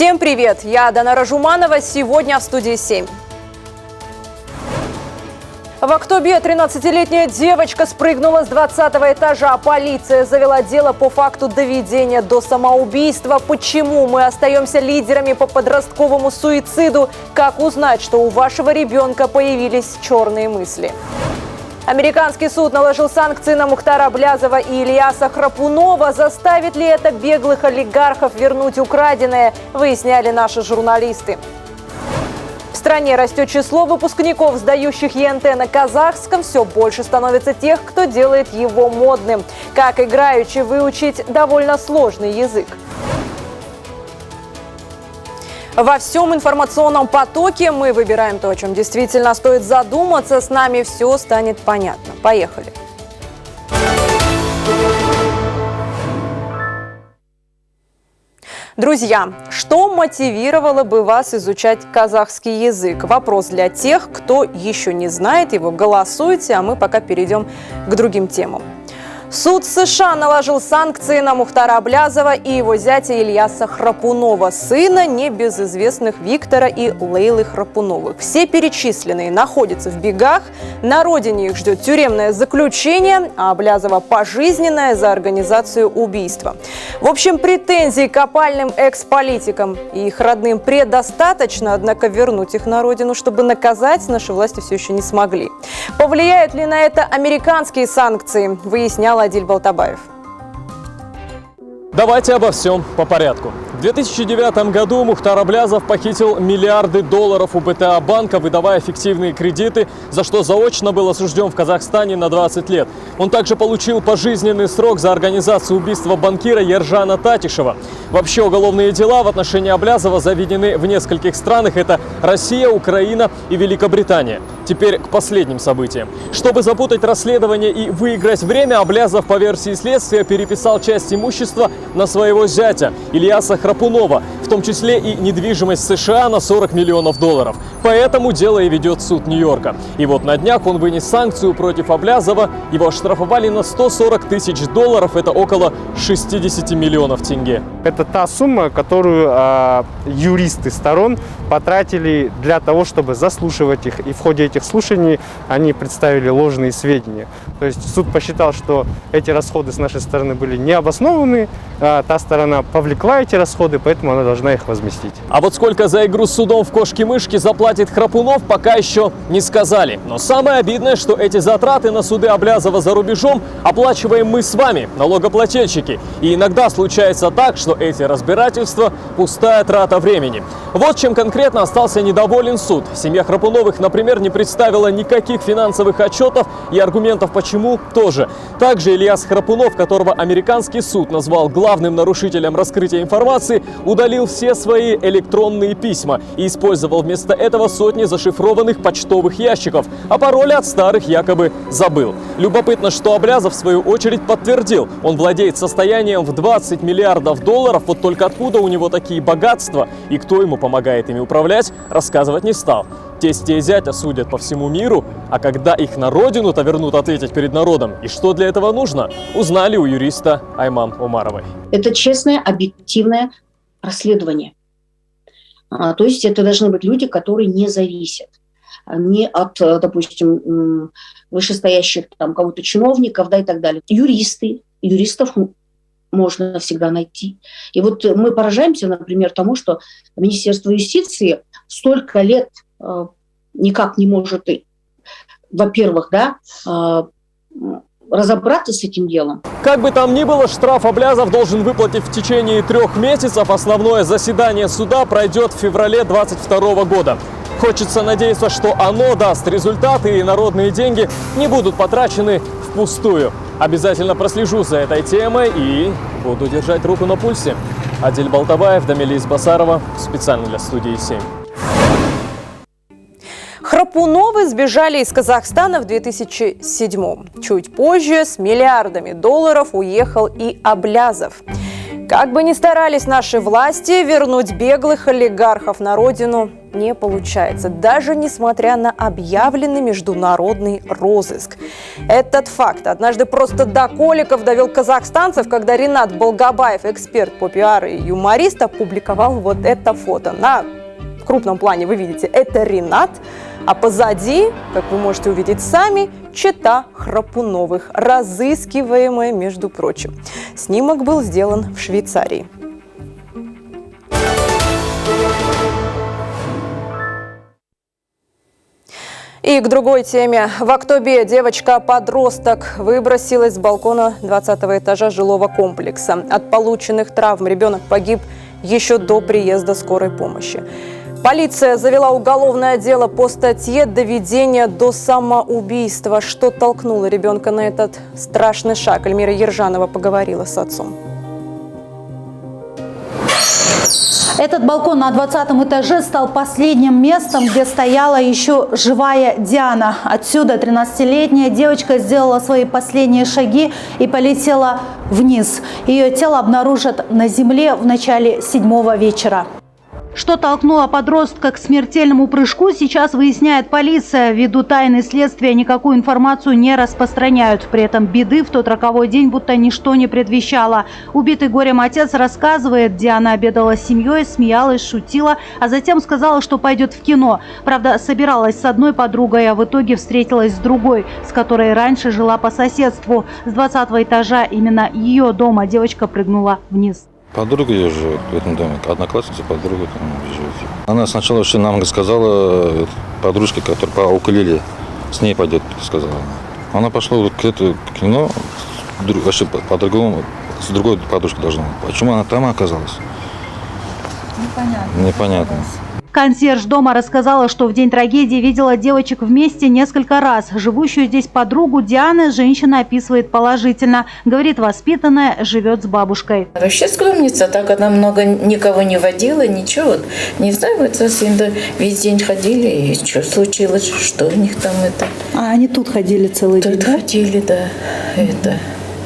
Всем привет! Я Данара Жуманова. Сегодня в студии 7. В Актобе 13-летняя девочка спрыгнула с 20-го этажа. Полиция завела дело по факту доведения до самоубийства. Почему мы остаемся лидерами по подростковому суициду? Как узнать, что у вашего ребенка появились черные мысли? Американский суд наложил санкции на Мухтара Аблязова и Ильяса Храпунова. Заставит ли это беглых олигархов вернуть украденное, выясняли наши журналисты. В стране растет число выпускников, сдающих ЕНТ на казахском. Все больше становится тех, кто делает его модным. Как играючи выучить довольно сложный язык. Во всем информационном потоке мы выбираем то, о чем действительно стоит задуматься. С нами все станет понятно. Поехали! Друзья, что мотивировало бы вас изучать казахский язык? Вопрос для тех, кто еще не знает его. Голосуйте, а мы пока перейдем к другим темам. Суд США наложил санкции на Мухтара Аблязова и его зятя Ильяса Храпунова, сына небезызвестных Виктора и Лейлы Храпуновых. Все перечисленные находятся в бегах, на родине их ждет тюремное заключение, а Аблязова пожизненное за организацию убийства. В общем, претензий к опальным экс-политикам и их родным предостаточно, однако вернуть их на родину, чтобы наказать, наши власти все еще не смогли. Повлияют ли на это американские санкции, выяснял Адиль Балтабаев. Давайте обо всем по порядку. В 2009 году Мухтар Аблязов похитил миллиарды долларов у БТА банка, выдавая фиктивные кредиты, за что заочно был осужден в Казахстане на 20 лет. Он также получил пожизненный срок за организацию убийства банкира Ержана Татишева. Вообще уголовные дела в отношении Аблязова заведены в нескольких странах. Это Россия, Украина и Великобритания. Теперь к последним событиям. Чтобы запутать расследование и выиграть время, Аблязов по версии следствия переписал часть имущества на своего зятя Ильяса Храпунова, в том числе и недвижимость США на 40 миллионов долларов. Поэтому дело и ведет суд Нью-Йорка. И вот на днях он вынес санкцию против Аблязова. Его оштрафовали на 140 тысяч долларов, это около 60 миллионов тенге. Это та сумма, которую юристы сторон потратили для того, чтобы заслушивать их. И в ходе этих слушаний они представили ложные сведения. То есть суд посчитал, что эти расходы с нашей стороны были необоснованные, та сторона повлекла эти расходы, поэтому она должна их возместить. А вот сколько за игру с судом в кошки-мышки заплатит Храпунов, пока еще не сказали. Но самое обидное, что эти затраты на суды Аблязова за рубежом оплачиваем мы с вами, налогоплательщики. И иногда случается так, что эти разбирательства – пустая трата времени. Вот чем конкретно остался недоволен суд. Семья Храпуновых, например, не представила никаких финансовых отчетов, и аргументов почему тоже. Также Ильяс Храпунов, которого американский суд назвал главным нарушителем раскрытия информации, удалил все свои электронные письма и использовал вместо этого сотни зашифрованных почтовых ящиков, а пароли от старых якобы забыл. Любопытно, что Аблязов в свою очередь подтвердил, он владеет состоянием в 20 миллиардов долларов, вот только откуда у него такие богатства и кто ему помогает ими управлять, рассказывать не стал. Тестя и зятя судят по всему миру, а когда их на родину-то вернут ответить перед народом, и что для этого нужно, узнали у юриста Айман Умаровой. Это честное, объективное расследование. То есть это должны быть люди, которые не зависят ни от, допустим, вышестоящих там кого-то чиновников, да, и так далее. Юристов можно всегда найти. И вот мы поражаемся, например, тому, что Министерство юстиции столько лет никак не может, во-первых, разобраться с этим делом. Как бы там ни было, штраф Аблязов должен выплатить в течение 3 месяцев. Основное заседание суда пройдет в феврале 2022 года. Хочется надеяться, что оно даст результаты и народные деньги не будут потрачены впустую. Обязательно прослежу за этой темой и буду держать руку на пульсе. Адиль Балтабаев, Дамиля Избасарова, специально для студии 7. Храпуновы сбежали из Казахстана в 2007-м. Чуть позже с миллиардами долларов уехал и Аблязов. Как бы ни старались наши власти, вернуть беглых олигархов на родину не получается, даже несмотря на объявленный международный розыск. Этот факт однажды просто до коликов довел казахстанцев, когда Ринат Болгабаев, эксперт по пиару и юморист, опубликовал вот это фото. На крупном плане вы видите, это Ринат, а позади, как вы можете увидеть сами, чета Храпуновых, разыскиваемая, между прочим. Снимок был сделан в Швейцарии. И к другой теме. В Актобе девочка-подросток выбросилась с балкона 20-го этажа жилого комплекса. От полученных травм ребенок погиб еще до приезда скорой помощи. Полиция завела уголовное дело по статье «Доведение до самоубийства». Что толкнуло ребенка на этот страшный шаг? Эльмира Ержанова поговорила с отцом. Этот балкон на 20-м этаже стал последним местом, где стояла еще живая Диана. Отсюда 13-летняя девочка сделала свои последние шаги и полетела вниз. Ее тело обнаружат на земле в начале 7-го вечера. Что толкнуло подростка к смертельному прыжку, сейчас выясняет полиция. Ввиду тайны следствия никакую информацию не распространяют. При этом беды в тот роковой день будто ничто не предвещало. Убитый горем отец рассказывает, Диана обедала с семьей, смеялась, шутила, а затем сказала, что пойдет в кино. Правда, собиралась с одной подругой, а в итоге встретилась с другой, с которой раньше жила по соседству. С 20-го этажа именно ее дома девочка прыгнула вниз. Подруга ее живет в этом доме, одноклассница, подруга там живет. Она сначала вообще нам сказала, подружке, которая по укулеле, с ней пойдет, сказала. Она пошла к кино, вообще по-другому, с другой подружкой должна быть. Почему она там оказалась? Непонятно. Консьерж дома рассказала, что в день трагедии видела девочек вместе несколько раз. Живущую здесь подругу Дианы женщина описывает положительно. Говорит, воспитанная, живет с бабушкой. Вообще скромница, так она много никого не водила, ничего. Не знаю, вот совсем да, весь день ходили, и что случилось, что у них там это. А они тут ходили целый день, Тут ходили, да, это.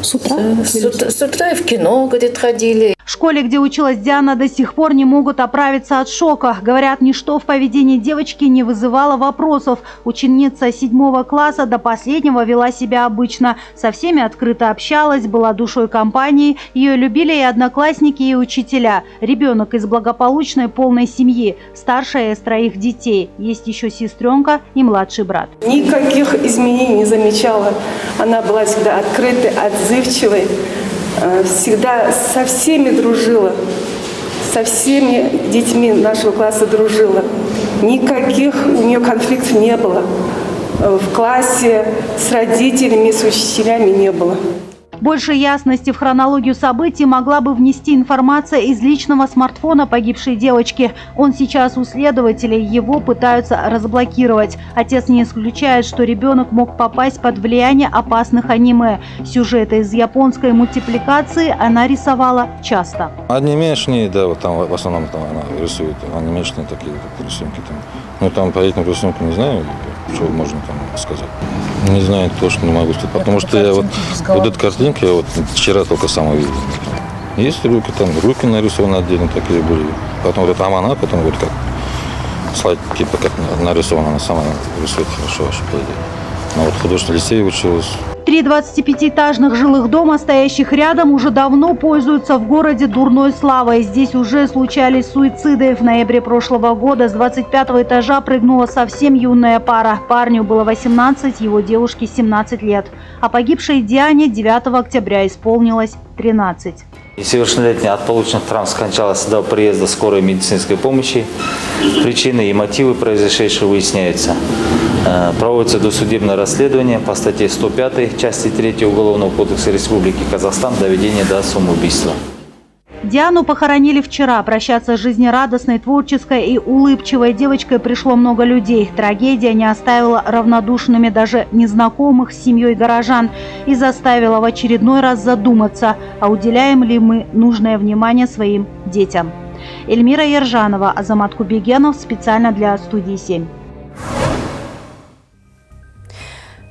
С утра? С утра и в кино, говорит, ходили. В школе, где училась Диана, до сих пор не могут оправиться от шока. Говорят, ничто в поведении девочки не вызывало вопросов. Ученица 7 класса до последнего вела себя обычно. Со всеми открыто общалась, была душой компании. Ее любили и одноклассники, и учителя. Ребенок из благополучной полной семьи. Старшая из 3 детей. Есть еще сестренка и младший брат. Никаких изменений не замечала. Она была всегда открытой, отзывчивой. Всегда со всеми дружила, со всеми детьми нашего класса дружила. Никаких у нее конфликтов не было. В классе с родителями, с учителями не было. Больше ясности в хронологию событий могла бы внести информация из личного смартфона погибшей девочки. Он сейчас у следователей, его пытаются разблокировать. Отец не исключает, что ребенок мог попасть под влияние опасных аниме. Сюжеты из японской мультипликации она рисовала часто. Анимешные, да, вот там в основном там она рисует, анимешные такие рисунки там. Ну там по этим рисункам не знаю, что можно там сказать. Не знаю, точно не могу сказать, потому что я вот эту картинку я вот вчера только сам увидел. Есть руки, там руки нарисованы отдельно такие были. Потом вот там она, потом вот как слайд, типа как нарисована, она сама рисует хорошо, по идее. Она вот в художественном лицее училась. 3 25-этажных жилых дома, стоящих рядом, уже давно пользуются в городе дурной славой. Здесь уже случались суициды. В ноябре прошлого года с 25-го этажа прыгнула совсем юная пара. Парню было 18, его девушке 17 лет. А погибшей Диане 9 октября исполнилось 13. Несовершеннолетняя от полученных травм скончалась до приезда скорой медицинской помощи. Причины и мотивы произошедшего выясняются. Проводится досудебное расследование по статье 105 части 3 Уголовного кодекса Республики Казахстан «Доведение до самоубийства». Диану похоронили вчера. Прощаться с жизнерадостной, творческой и улыбчивой девочкой пришло много людей. Трагедия не оставила равнодушными даже незнакомых с семьей горожан и заставила в очередной раз задуматься, а уделяем ли мы нужное внимание своим детям. Эльмира Ержанова, Азамат Кубегенов, специально для студии 7.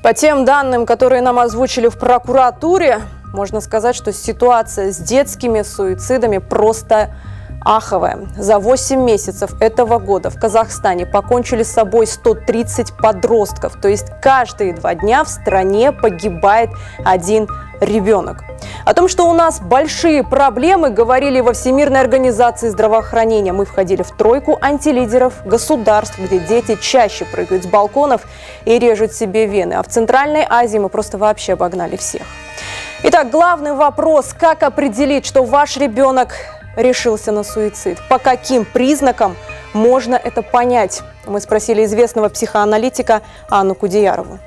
По тем данным, которые нам озвучили в прокуратуре, можно сказать, что ситуация с детскими суицидами просто аховая. За 8 месяцев этого года в Казахстане покончили с собой 130 подростков. То есть каждые 2 дня в стране погибает один ребенок. О том, что у нас большие проблемы, говорили во Всемирной организации здравоохранения. Мы входили в тройку антилидеров государств, где дети чаще прыгают с балконов и режут себе вены. А в Центральной Азии мы просто вообще обогнали всех. Итак, главный вопрос: как определить, что ваш ребенок решился на суицид? По каким признакам можно это понять? Мы спросили известного психоаналитика Анну Кудеярову.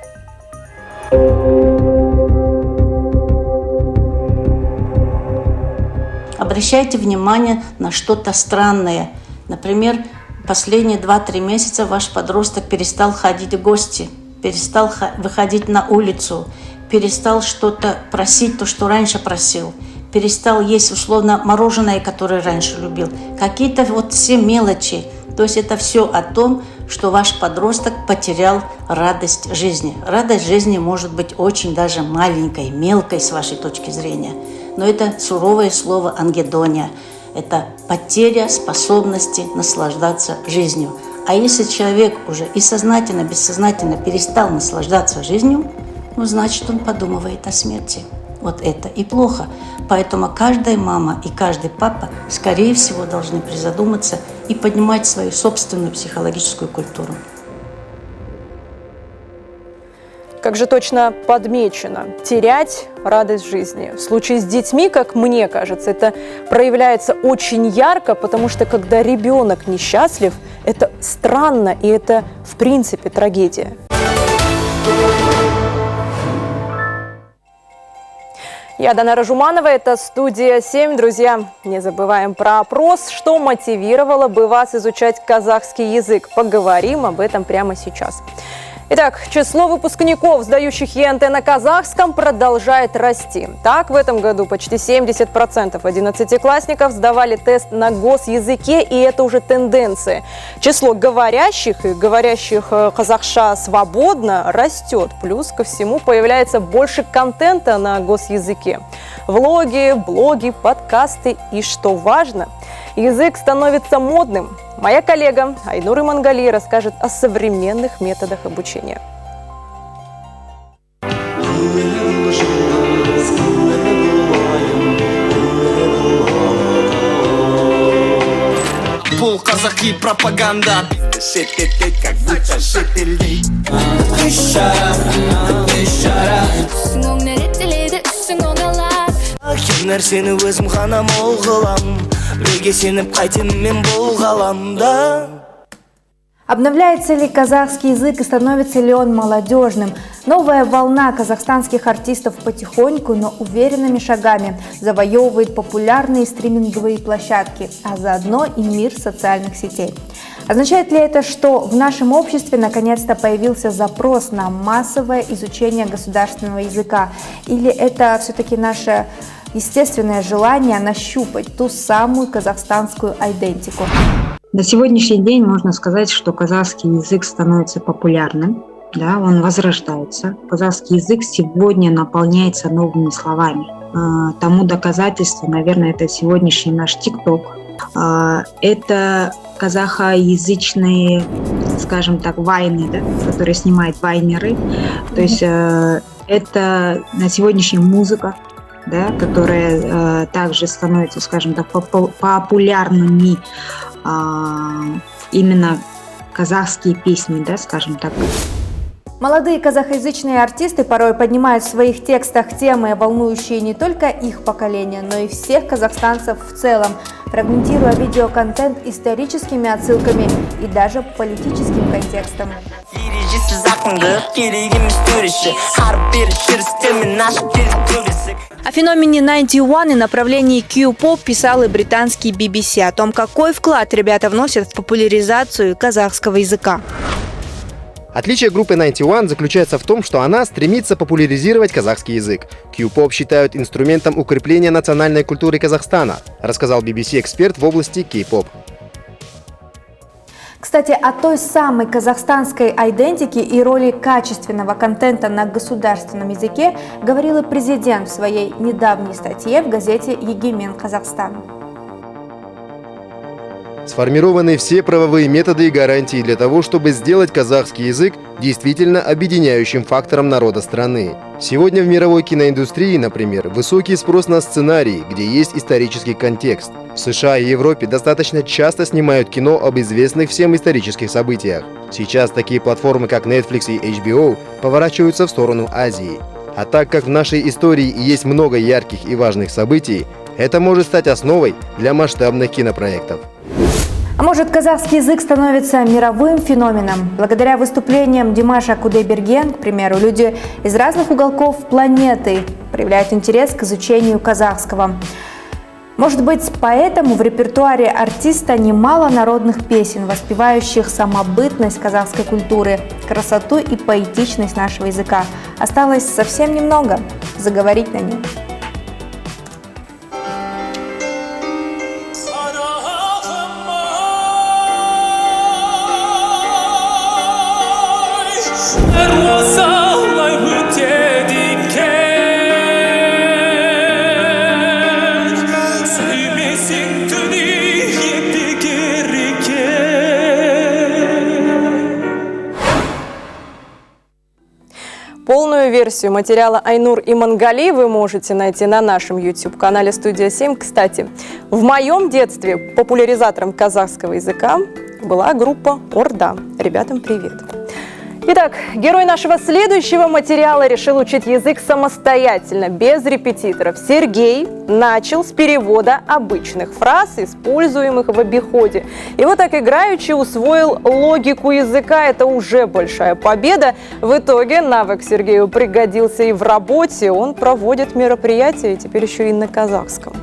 Обращайте внимание на что-то странное. Например, последние 2-3 месяца ваш подросток перестал ходить в гости, перестал выходить на улицу, перестал что-то просить, то, что раньше просил, перестал есть условно мороженое, которое раньше любил. Какие-то вот все мелочи. То есть это все о том, что ваш подросток потерял радость жизни. Радость жизни может быть очень даже маленькой, мелкой с вашей точки зрения. Но это суровое слово ангедония. Это потеря способности наслаждаться жизнью. А если человек уже и сознательно, бессознательно перестал наслаждаться жизнью, ну, значит, он подумывает о смерти. Вот это и плохо. Поэтому каждая мама и каждый папа, скорее всего, должны призадуматься и поднимать свою собственную психологическую культуру. Как же точно подмечено, терять радость жизни. В случае с детьми, как мне кажется, это проявляется очень ярко, потому что когда ребенок несчастлив, это странно и это в принципе трагедия. Я Данара Жуманова, это студия 7. Друзья, не забываем про опрос, что мотивировало бы вас изучать казахский язык. Поговорим об этом прямо сейчас. Итак, число выпускников, сдающих ЕНТ на казахском, продолжает расти. Так, в этом году почти 70% 11-классников сдавали тест на госязыке, и это уже тенденция. Число говорящих и говорящих казахша свободно растет. Плюс ко всему появляется больше контента на госязыке. Влоги, блоги, подкасты и, что важно, язык становится модным. Моя коллега Айнур Имангали расскажет о современных методах обучения. Казахи пропаганда. Как будто шетелей. Нәрсені өзім ғана мол қылам, біреуге сеніп қайтем мен бұл ғаламда. Обновляется ли казахский язык и становится ли он молодежным? Новая волна казахстанских артистов потихоньку, но уверенными шагами завоевывает популярные стриминговые площадки, а заодно и мир социальных сетей. Означает ли это, что в нашем обществе наконец-то появился запрос на массовое изучение государственного языка? Или это все-таки наше естественное желание нащупать ту самую казахстанскую идентику? На сегодняшний день можно сказать, что казахский язык становится популярным, да, он возрождается. Казахский язык сегодня наполняется новыми словами. Тому доказательство, наверное, это сегодняшний наш ТикТок. Это казахоязычные, скажем так, вайны, да, которые снимают вайнеры. То есть это на сегодняшний музыка, да, которая также становится, скажем так, популярными, именно казахские песни, да, скажем так. Молодые казахоязычные артисты порой поднимают в своих текстах темы, волнующие не только их поколение, но и всех казахстанцев в целом, фрагментируя видеоконтент историческими отсылками и даже политическим контекстом. О феномене 91 и направлении Q-pop писал и британский BBC о том, какой вклад ребята вносят в популяризацию казахского языка. Отличие группы 91 заключается в том, что она стремится популяризировать казахский язык. Q-pop считают инструментом укрепления национальной культуры Казахстана, рассказал BBC эксперт в области K-pop. Кстати, о той самой казахстанской идентике и роли качественного контента на государственном языке говорил и президент в своей недавней статье в газете «Егемен Казахстан». Сформированы все правовые методы и гарантии для того, чтобы сделать казахский язык действительно объединяющим фактором народа страны. Сегодня в мировой киноиндустрии, например, высокий спрос на сценарии, где есть исторический контекст. В США и Европе достаточно часто снимают кино об известных всем исторических событиях. Сейчас такие платформы, как Netflix и HBO, поворачиваются в сторону Азии. А так как в нашей истории есть много ярких и важных событий, это может стать основой для масштабных кинопроектов. А может, казахский язык становится мировым феноменом? Благодаря выступлениям Димаша Кудайберген, к примеру, люди из разных уголков планеты проявляют интерес к изучению казахского. Может быть, поэтому в репертуаре артиста немало народных песен, воспевающих самобытность казахской культуры, красоту и поэтичность нашего языка. Осталось совсем немного – заговорить на нем. Полную версию материала Айнур Имангали вы можете найти на нашем YouTube-канале «Студия 7». Кстати, в моем детстве популяризатором казахского языка была группа «Орда». Ребятам привет! Итак, герой нашего следующего материала решил учить язык самостоятельно, без репетиторов. Сергей начал с перевода обычных фраз, используемых в обиходе. И вот так играючи усвоил логику языка. Это уже большая победа. В итоге навык Сергею пригодился и в работе. Он проводит мероприятия, и теперь еще и на казахском.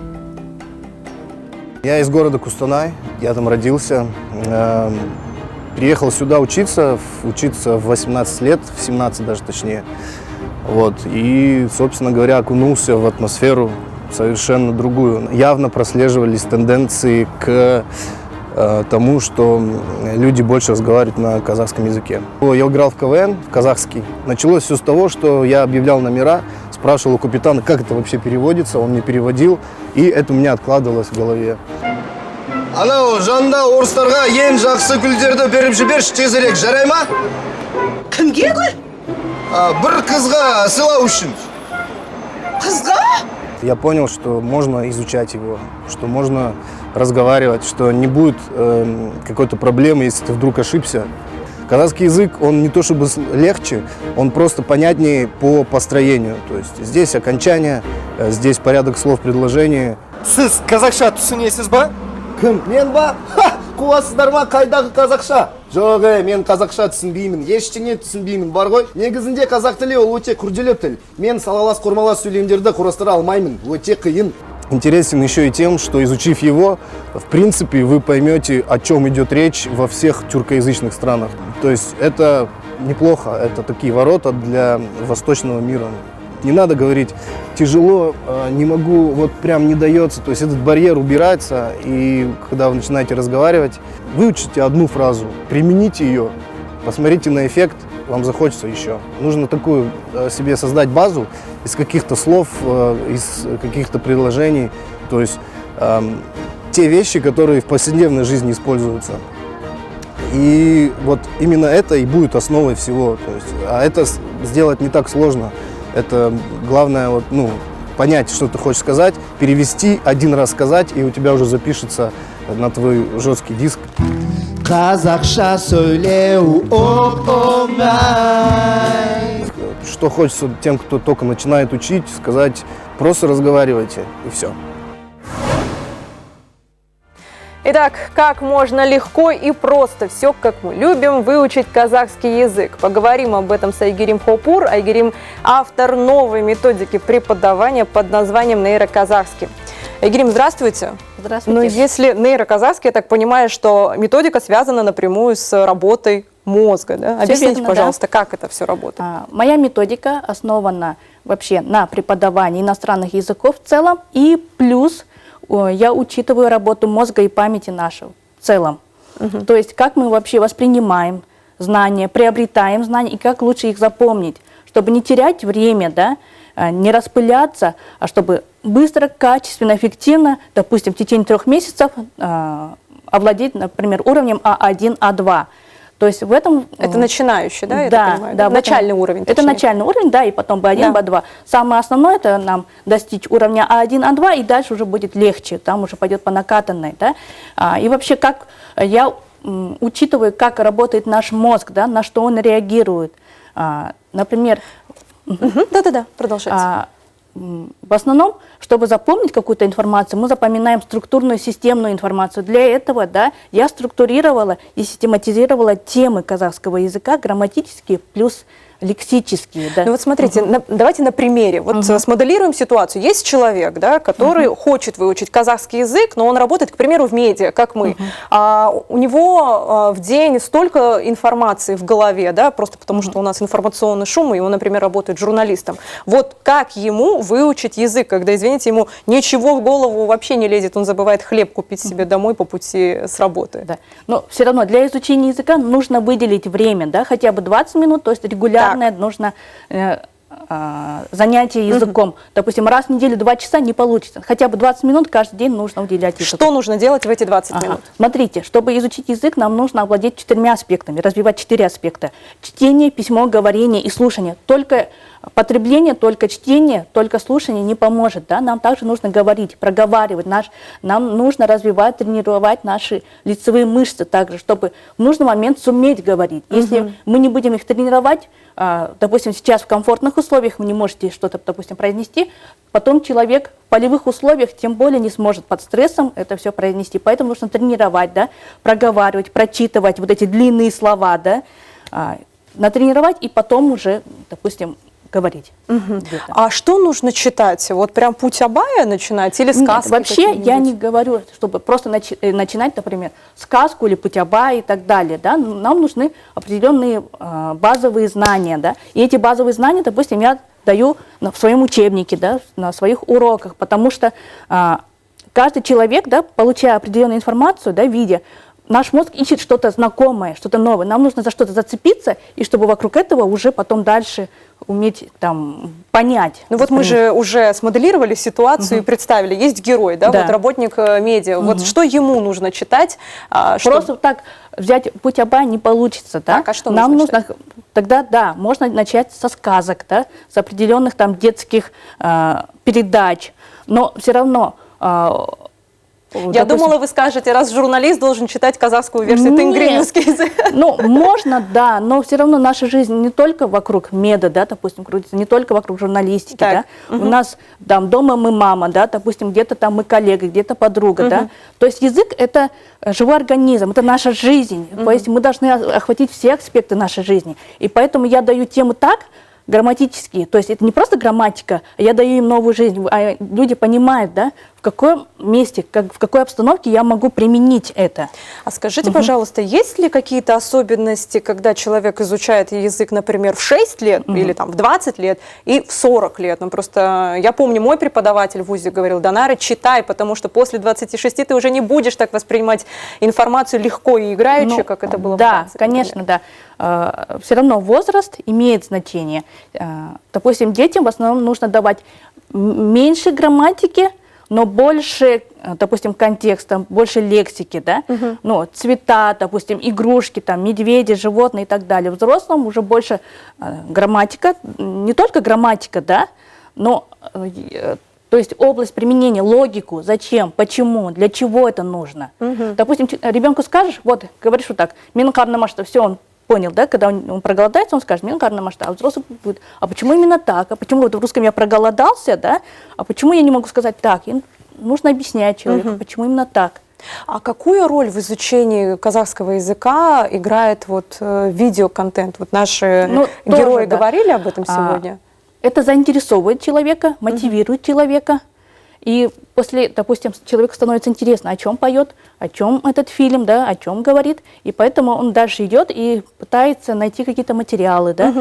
Я из города Кустанай, я там родился. Приехал сюда учиться в 18 лет, в 17 даже точнее. Вот. И, собственно говоря, окунулся в атмосферу совершенно другую. Явно прослеживались тенденции к тому, что люди больше разговаривают на казахском языке. Я играл в КВН, в казахский. Началось все с того, что я объявлял номера, спрашивал у капитана, как это вообще переводится, он мне переводил, и это у меня откладывалось в голове. Анау жанда орыстарға ең жақсы гүлдерді беріп жіберші тезірек, жарай ма? Кімге гүл? Бір қызға сыйлау үшін. Қызға? Я понял, что можно изучать его, что можно разговаривать, что не будет какой-то проблемы, если ты вдруг ошибся. Казахский язык, он не то чтобы легче, он просто понятнее по построению. То есть здесь окончание, здесь порядок слов предложения. Сіз қазақша түсінесіз ба? Кім? Мен ба? Қуасыздар ма қайдағы қазақша? Жоқ, мен қазақша түсінбеймін, ештеңе түсінбеймін, бар ғой. Негізінде қазақ тілі ол өте күрделі тіл. Мен салалас құрмалас сөйлемдерді құрастыра алмаймын, өте қиын. Интересен еще и тем, что изучив его, в принципе, вы поймете, о чем идет речь во всех тюркоязычных странах. То есть это неплохо, это такие ворота для восточного мира. Не надо говорить тяжело, не могу, вот прям не дается. То есть этот барьер убирается, и когда вы начинаете разговаривать, выучите одну фразу, примените ее, посмотрите на эффект, вам захочется еще. Нужно такую себе создать базу из каких-то слов, из каких-то предложений, то есть те вещи, которые в повседневной жизни используются. И вот именно это и будет основой всего. То есть, а это сделать не так сложно. Это главное вот, понять, что ты хочешь сказать, перевести, один раз сказать, и у тебя уже запишется на твой жесткий диск. Казахша сөйлеу оп-оңай. Что хочется тем, кто только начинает учить, сказать, просто разговаривайте, и все. Итак, как можно легко и просто, все как мы любим, выучить казахский язык. Поговорим об этом с Айгерим Хопур. Айгерим – автор новой методики преподавания под названием «Нейроказахский». Айгерим, здравствуйте. Здравствуйте. Но если нейроказахский, я так понимаю, что методика связана напрямую с работой мозга. Да? Объясните, верно, пожалуйста, да. как это все работает? Моя методика основана вообще на преподавании иностранных языков в целом, и плюс я учитываю работу мозга и памяти нашего в целом. То есть как мы вообще воспринимаем знания, приобретаем знания и как лучше их запомнить, чтобы не терять время, да, не распыляться, а чтобы быстро, качественно, эффективно, допустим, в течение 3 месяцев овладеть, например, уровнем А1, А2. То есть в этом... Это начинающий, да, я да, так понимаю? Да, начальный уровень. Это точнее. начальный уровень, да, и потом B1, Да. B2. Самое основное, это нам достичь уровня А1, А2, и дальше уже будет легче, там уже пойдет по накатанной, да. И вообще, как я учитываю, как работает наш мозг, да, на что он реагирует. Например... Да-да-да, продолжайте. В основном, чтобы запомнить какую-то информацию, мы запоминаем структурную, системную информацию. Для этого, да, я структурировала и систематизировала темы казахского языка, грамматические плюс лексические. Да. Ну вот смотрите, давайте на примере. Вот смоделируем ситуацию. Есть человек, да, который хочет выучить казахский язык, но он работает, к примеру, в медиа, как мы. У него в день столько информации в голове, да, просто потому что у нас информационный шум, и он, например, работает журналистом. Вот как ему выучить язык, когда, извините, ему ничего в голову вообще не лезет, он забывает хлеб купить себе домой по пути с работы. Да. Но все равно для изучения языка нужно выделить время, да, хотя бы 20 минут, то есть регулярно нужно занятие языком. Допустим, раз в неделю 2 часа не получится. Хотя бы 20 минут каждый день нужно уделять языку. Что нужно делать в эти 20 минут? Смотрите, чтобы изучить язык, нам нужно овладеть 4 аспектами, развивать 4 аспекта. Чтение, письмо, говорение и слушание. Только потребление, только чтение, только слушание не поможет. Да? Нам также нужно говорить, проговаривать. Нам нужно развивать, тренировать наши лицевые мышцы также, чтобы в нужный момент суметь говорить. Если мы не будем их тренировать, допустим, сейчас в комфортных условиях вы не можете что-то, допустим, произнести, потом человек в полевых условиях тем более не сможет под стрессом это все произнести. Поэтому нужно тренировать, да, проговаривать, прочитывать вот эти длинные слова, да, натренировать и потом уже, допустим, говорить. А что нужно читать? Вот прям «Путь Абая» начинать или сказки? Нет, вообще я не говорю, чтобы просто начинать, например, сказку или «Путь Абая» и так далее. Да? Нам нужны определенные базовые знания. Да? И эти базовые знания, допустим, я даю в своем учебнике, да, на своих уроках, потому что каждый человек, да, получая определенную информацию, да, видя, наш мозг ищет что-то знакомое, что-то новое. Нам нужно за что-то зацепиться, и чтобы вокруг этого уже потом дальше уметь там понять. Ну вот мы же уже смоделировали ситуацию и представили. Есть герой, да, вот работник медиа. Вот что ему нужно читать? Просто так взять «Путь Абая» не получится. Да? Так, а что нам нужно читать? Тогда, да, можно начать со сказок, да, с определенных там детских передач. Но все равно... Я думала, вы скажете, раз журналист должен читать казахскую версию тенгринский язык. Ну, можно, да, но все равно наша жизнь не только вокруг меда, да, допустим, крутится, не только вокруг журналистики, да. У нас там дома мы мама, да, допустим, где-то там мы коллега, где-то подруга, да. То есть язык – это живой организм, это наша жизнь, то есть мы должны охватить все аспекты нашей жизни. И поэтому я даю тему так, грамматические, то есть это не просто грамматика, я даю им новую жизнь, а люди понимают, да, в каком месте, в какой обстановке я могу применить это. А скажите, пожалуйста, есть ли какие-то особенности, когда человек изучает язык, например, в 6 лет или там в 20 лет и в 40 лет? Ну просто я помню, мой преподаватель в ВУЗе говорил: Донара, читай, потому что после 26 ты уже не будешь так воспринимать информацию легко и играючи, как это было в 20. Да, конечно, да. Все равно возраст имеет значение. Допустим, детям в основном нужно давать меньше грамматики, но больше, допустим, контекста, больше лексики, да, ну, цвета, допустим, игрушки, там, медведи, животные и так далее. Взрослым уже больше грамматика, не только грамматика, да, но, то есть область применения, логику, зачем, почему, для чего это нужно. Допустим, ребенку скажешь, вот, говоришь вот так, «Мен карнама», что все, он понял, да, когда он проголодается, он скажет: «Мен карнама», а взрослый будет: «А почему именно так? А почему вот в русском я проголодался, да? А почему я не могу сказать так?» И нужно объяснять человеку, почему именно так. А какую роль в изучении казахского языка играет вот видеоконтент? Вот наши герои тоже, да, говорили об этом сегодня. Это заинтересовывает человека, мотивирует человека. И после, допустим, человеку становится интересно, о чем поет, о чем этот фильм, да, о чем говорит. И поэтому он дальше идет и пытается найти какие-то материалы, да,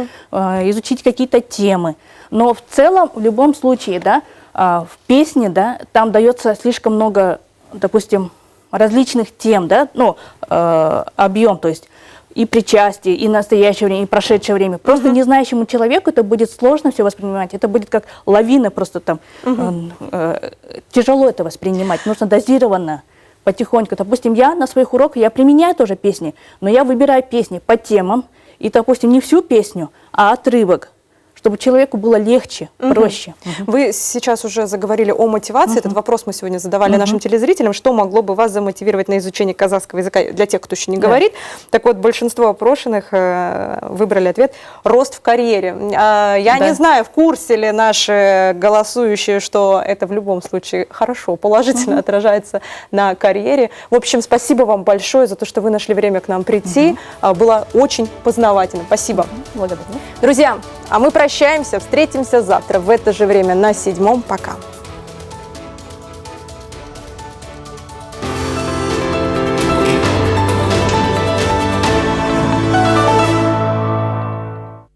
изучить какие-то темы. Но в целом, в любом случае, да, в песне, да, там дается слишком много, допустим, различных тем, да, ну, объем, то есть и причастие, и настоящее время, и прошедшее время. Просто незнающему человеку это будет сложно все воспринимать. Это будет как лавина, просто там тяжело это воспринимать. Нужно дозированно, потихоньку. Допустим, я на своих уроках, я применяю тоже песни, но я выбираю песни по темам, и, допустим, не всю песню, а отрывок, чтобы человеку было легче, проще. Вы сейчас уже заговорили о мотивации. Этот вопрос мы сегодня задавали нашим телезрителям. Что могло бы вас замотивировать на изучение казахского языка для тех, кто еще не говорит? Так вот, большинство опрошенных выбрали ответ «рост в карьере». Я не знаю, в курсе ли наши голосующие, что это в любом случае хорошо, положительно отражается на карьере. В общем, спасибо вам большое за то, что вы нашли время к нам прийти. Было очень познавательно. Спасибо. Благодарю. Друзья, а мы прощаемся, встретимся завтра в это же время на 7. Пока.